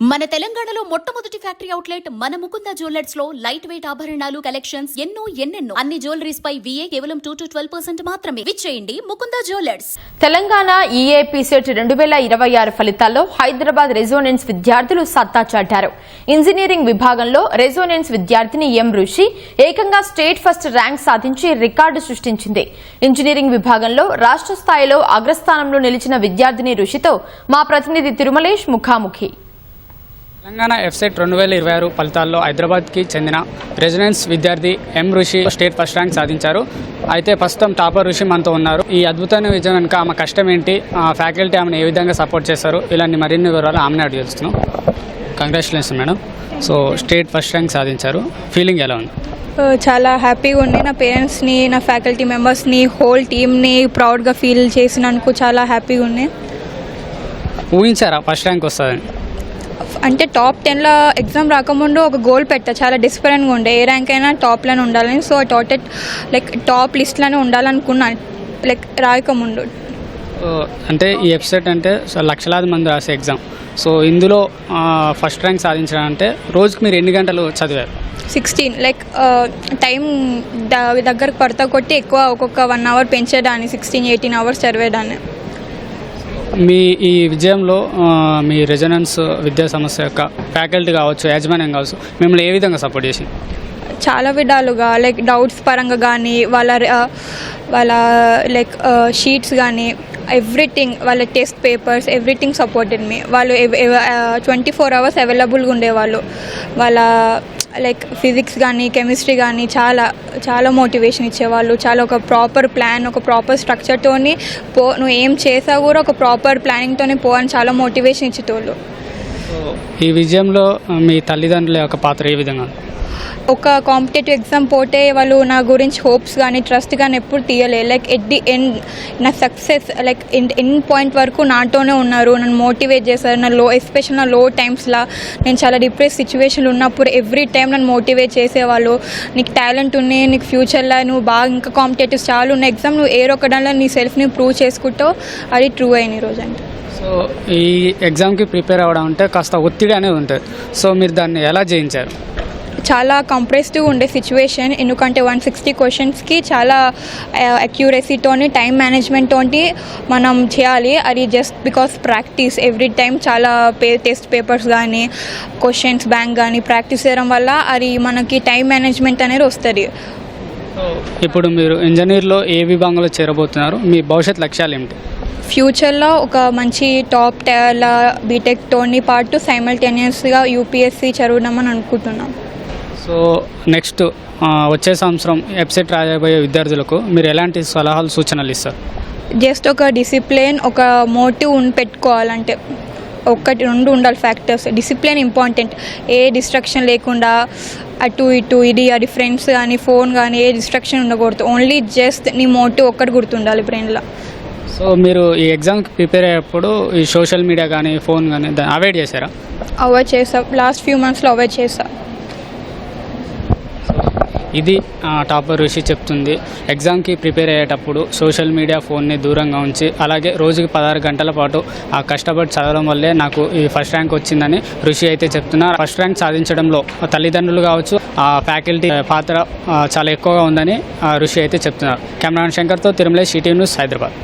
మన తెలంగాణలో మొట్టమొదటి ఫ్యాక్టరీ అవుట్లెట్ మన ముకుంద జ్యువెలర్స్ లో లైట్ వెయిట్ ఆభరణాలు కలెక్షన్స్ ఎన్నెన్నో అన్ని జ్యువెలరీస్ పై VA కేవలం 2 to 12% మాత్రమే. విచ్చేయండి Mukunda jewellers. Telangana EAP set 2026 ఫలితాల్లో హైదరాబాద్ రెజోనెన్స్ విద్యార్థులు సత్తా చాటారు. ఇంజనీరింగ్ విభాగంలో రెజోనెన్స్ విద్యార్థిని ఎం రుషి ఏకంగా స్టేట్ ఫస్ట్ ర్యాంక్ సాధించి రికార్డు సృష్టించింది. ఇంజనీరింగ్ విభాగంలో రాష్ట్ర స్థాయిలో అగ్రస్థానంలో నిలిచిన విద్యార్థిని రుషితో మా ప్రతినిధి తిరుమలేష్ ముఖాముఖి. తెలంగాణ ఎఫ్సెట్ 2026 ఫలితాల్లో హైదరాబాద్కి చెందిన రెసిడెన్స్ విద్యార్థి ఎం రుషి స్టేట్ ఫస్ట్ ర్యాంక్ సాధించారు. అయితే ప్రస్తుతం టాపర్ రుషి మనతో ఉన్నారు. ఈ అద్భుతమైన విజయం వెనుక ఆమె కష్టం ఏంటి, ఫ్యాకల్టీ ఆమెను ఏ విధంగా సపోర్ట్ చేస్తారు, ఇలాంటి మరిన్ని వివరాలు ఆమెను అడిగి తెలుస్తున్నాం. Congratulation madam. So state first rank సాధించారు, ఫీలింగ్ ఎలా ఉంది? చాలా హ్యాపీగా ఉంది. నా పేరెంట్స్ని, నా ఫ్యాకల్టీ మెంబర్స్ని, హోల్ టీమ్ని ప్రౌడ్గా ఫీల్ చేసినందుకు చాలా హ్యాపీగా ఉంది. ఊహించారా ఫస్ట్ ర్యాంక్ వస్తుందని? అంటే టాప్ 10లో ఎగ్జామ్ రాకముందు ఒక గోల్ పెట్టా, చాలా డిస్పరెంట్గా ఉండే, ఏ ర్యాంక్ అయినా టాప్లోనే ఉండాలని. సో టాప్ లిస్ట్లోనే ఉండాలనుకున్నాను రాయకముందు. అంటే ఈ ఎఫ్సెట్ అంటే లక్షలాది మంది రాసే ఎగ్జామ్. సో ఇందులో ఫస్ట్ ర్యాంక్ సాధించాలంటే రోజుకి మీరు ఎన్ని గంటలు చదివారు? 16. టైం దగ్గరకు పడతా కొట్టి ఎక్కువ ఒక్కొక్క 1 hour పెంచేదాన్ని, 16-18 hours చదివేదాన్ని. మీ ఈ విజయంలో మీ రెజొనెన్స్ విద్యా సంస్థ యొక్క ఫ్యాకల్టీ కావచ్చు, యాజమాన్యం కావచ్చు, మిమ్మల్ని ఏ విధంగా సపోర్ట్ చేసింది? చాలా విధాలుగా, డౌట్స్ పరంగా కానీ, వాళ్ళ షీట్స్ కానీ, ఎవ్రీథింగ్, వాళ్ళ test papers, everything supported me. వాళ్ళు 24 hours అవైలబుల్గా ఉండేవాళ్ళు. వాళ్ళ ఫిజిక్స్ కానీ, కెమిస్ట్రీ కానీ చాలా మోటివేషన్ ఇచ్చేవాళ్ళు. చాలా ఒక ప్రాపర్ ప్లాన్, ఒక ప్రాపర్ స్ట్రక్చర్తోని నువ్వు ఏం చేసా కూడా ఒక ప్రాపర్ ప్లానింగ్తోనే అని చాలా మోటివేషన్ ఇచ్చేటోళ్ళు. ఈ విజయంలో మీ తల్లిదండ్రుల యొక్క పాత్ర ఏ విధంగా? ఒక కాంపిటేటివ్ ఎగ్జామ్ పోతే వాళ్ళు నా గురించి హోప్స్ కానీ, ట్రస్ట్ కానీ ఎప్పుడు తీయలే. ఎట్ ది ఎండ్ నా సక్సెస్ ఎండ్ పాయింట్ వరకు నాతోనే ఉన్నారు, నన్ను మోటివేట్ చేశారు. ఎస్పెషల్ నా లో టైమ్స్లో, నేను చాలా డిప్రెస్ సిచ్యువేషన్లు ఉన్నప్పుడు ఎవ్రీ టైం నన్ను మోటివేట్ చేసేవాళ్ళు. నీకు టాలెంట్ ఉన్నాయి, నీకు ఫ్యూచర్లో నువ్వు బాగా ఇంకా కాంపిటేటివ్స్ చాలా ఉన్న ఎగ్జామ్, నువ్వు ఏరొకడంలో నీ సెల్ఫ్ని ప్రూవ్ చేసుకుంటావు. అది ట్రూ అయింది ఈరోజు. అంటే సో ఈ ఎగ్జామ్కి ప్రిపేర్ అవ్వడం అంటే కాస్త ఒత్తిడి అనేది ఉంటుంది. సో మీరు దాన్ని ఎలా జయించారు? చాలా కంప్రెస్డ్గా ఉండే సిచ్యువేషన్, ఎందుకంటే 160 క్వశ్చన్స్కి చాలా అక్యూరసీతోని, టైం మేనేజ్మెంట్తో మనం చేయాలి. అది just because practice every time చాలా టెస్ట్ పేపర్స్ కానీ, క్వశ్చన్స్ బ్యాంక్ కానీ ప్రాక్టీస్ చేయడం వల్ల అది మనకి టైం మేనేజ్మెంట్ అనేది వస్తుంది. ఇప్పుడు మీరు ఇంజనీర్లో ఏ విభాగంలో చేరబోతున్నారు? మీ భవిష్యత్ లక్ష్యాలు ఏమిటి? ఫ్యూచర్లో ఒక మంచి టాప్ టైర్ బీటెక్తోని పాటు సైమల్టేనియస్గా UPSC చదవడమని అనుకుంటున్నాం. సో నెక్స్ట్ వచ్చే సంవత్సరం ఎఫ్సెట్ రాయబోయే విద్యార్థులకు మీరు ఎలాంటి సలహాలు, సూచనలు ఇస్తారు? జస్ట్ ఒక డిసిప్లిన్, ఒక మోటివ్ పెట్టుకోవాలంటే 1-2 ఉండాలి ఫ్యాక్టర్స్. డిసిప్లిన్ ఇంపార్టెంట్, ఏ డిస్ట్రక్షన్ లేకుండా అటు ఇటు అది ఫ్రెండ్స్ కానీ, ఫోన్ కానీ, ఏ డిస్ట్రక్షన్ ఉండకూడదు. ఓన్లీ జస్ట్ నీ మోటివ్ ఒక్కటి గుర్తుండాలి బ్రెయిన్లో. సో మీరు ఈ ఎగ్జామ్కి ప్రిపేర్ అయ్యేప్పుడు ఈ సోషల్ మీడియా కానీ, ఫోన్ కానీ అవాయిడ్ చేశారా? అవాయిడ్ చేసా, లాస్ట్ ఫ్యూ మంత్స్లో అవాయిడ్ చేసా. ఇది టాపర్ రుషి చెప్తుంది. ఎగ్జామ్కి ప్రిపేర్ అయ్యేటప్పుడు సోషల్ మీడియా, ఫోన్ని దూరంగా ఉంచి, అలాగే రోజుకి 16 గంటల పాటు కష్టపడి చదవడం వల్లే నాకు ఈ ఫస్ట్ ర్యాంక్ వచ్చిందని రుషి అయితే చెప్తున్నారు. ఫస్ట్ ర్యాంక్ సాధించడంలో తల్లిదండ్రులు కావచ్చు, ఫ్యాకల్టీ పాత్ర చాలా ఎక్కువగా ఉందని రుషి అయితే చెప్తున్నారు. కెమెరామెన్ శంకర్తో తిరుమలేష్, ఈటీవీ న్యూస్, హైదరాబాద్.